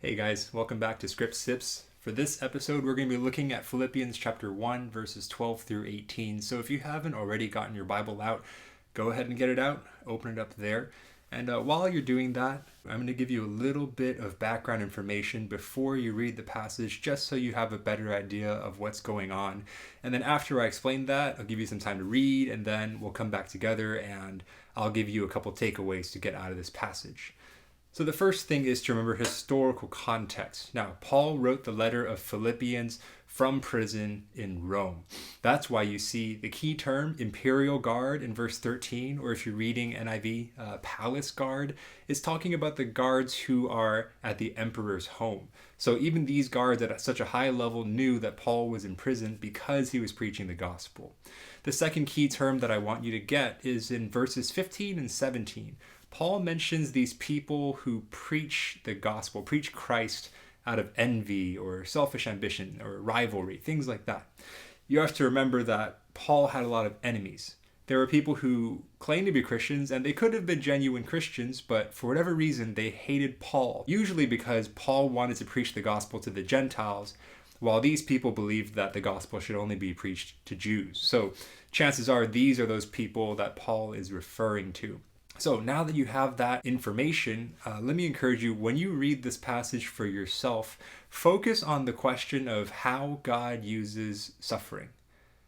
Hey guys, welcome back to ScripSips. For this episode, we're going to be looking at Philippians chapter 1, verses 12 through 18. So if you haven't already gotten your Bible out, go ahead and get it out, open it up there. And while you're doing that, I'm going to give you a little bit of background information before you read the passage, just so you have a better idea of what's going on. And then after I explain that, I'll give you some time to read, and then we'll come back together and I'll give you a couple takeaways to get out of this passage. So the first thing is to remember historical context. Now, Paul wrote the letter of Philippians from prison in Rome. That's why you see the key term, imperial guard, in verse 13, or if you're reading NIV, palace guard, is talking about the guards who are at the emperor's home. So even these guards at such a high level knew that Paul was in prison because he was preaching the gospel. The second key term that I want you to get is in verses 15 and 17. Paul mentions these people who preach the gospel, preach Christ out of envy or selfish ambition or rivalry, things like that. You have to remember that Paul had a lot of enemies. There were people who claimed to be Christians, and they could have been genuine Christians, but for whatever reason, they hated Paul, usually because Paul wanted to preach the gospel to the Gentiles, while these people believed that the gospel should only be preached to Jews. So chances are these are those people that Paul is referring to. So now that you have that information, let me encourage you, when you read this passage for yourself, focus on the question of how God uses suffering.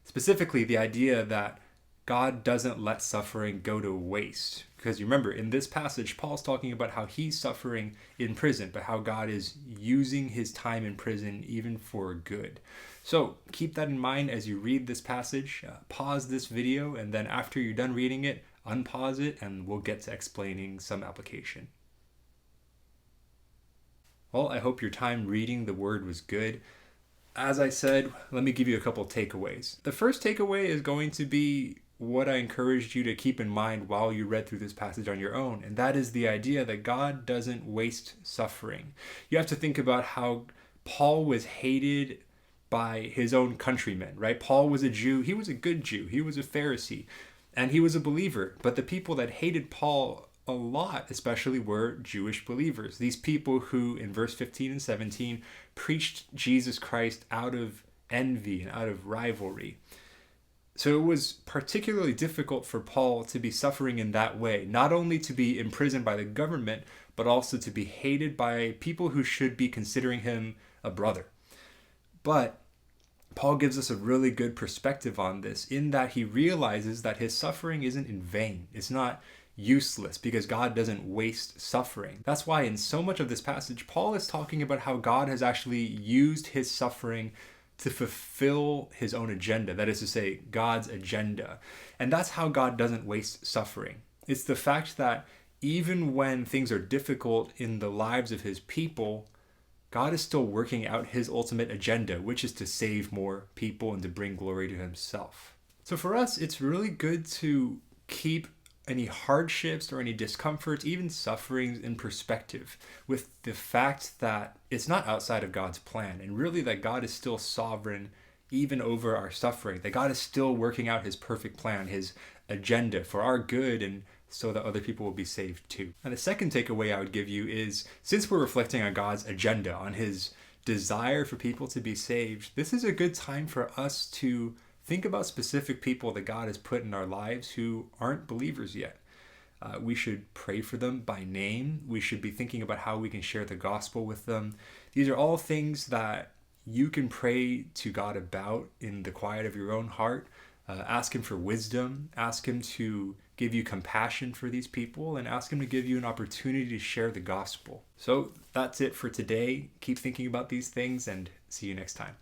Specifically, the idea that God doesn't let suffering go to waste. Because you remember, in this passage, Paul's talking about how he's suffering in prison, but how God is using his time in prison even for good. So keep that in mind as you read this passage. Pause this video, and then after you're done reading it, unpause it, and we'll get to explaining some application. Well, I hope your time reading the word was good. As I said, let me give you a couple takeaways. The first takeaway is going to be what I encouraged you to keep in mind while you read through this passage on your own, and that is the idea that God doesn't waste suffering. You have to think about how Paul was hated by his own countrymen, right? Paul was a Jew. He was a good Jew. He was a Pharisee. And he was a believer, but the people that hated Paul a lot especially were Jewish believers. These people who, in verse 15 and 17, preached Jesus Christ out of envy and out of rivalry. So it was particularly difficult for Paul to be suffering in that way, not only to be imprisoned by the government, but also to be hated by people who should be considering him a brother. But Paul gives us a really good perspective on this in that he realizes that his suffering isn't in vain. It's not useless because God doesn't waste suffering. That's why in so much of this passage, Paul is talking about how God has actually used his suffering to fulfill his own agenda. That is to say, God's agenda. And that's how God doesn't waste suffering. It's the fact that even when things are difficult in the lives of his people, God is still working out his ultimate agenda, which is to save more people and to bring glory to himself. So for us, it's really good to keep any hardships or any discomforts, even sufferings, in perspective with the fact that it's not outside of God's plan, and really that God is still sovereign even over our suffering, that God is still working out his perfect plan, his agenda for our good, and so that other people will be saved too. And the second takeaway I would give you is, since we're reflecting on God's agenda, on his desire for people to be saved, this is a good time for us to think about specific people that God has put in our lives who aren't believers yet. We should pray for them by name. We should be thinking about how we can share the gospel with them. These are all things that you can pray to God about in the quiet of your own heart. Ask him for wisdom, ask him to give you compassion for these people, and ask him to give you an opportunity to share the gospel. So that's it for today. Keep thinking about these things, and see you next time.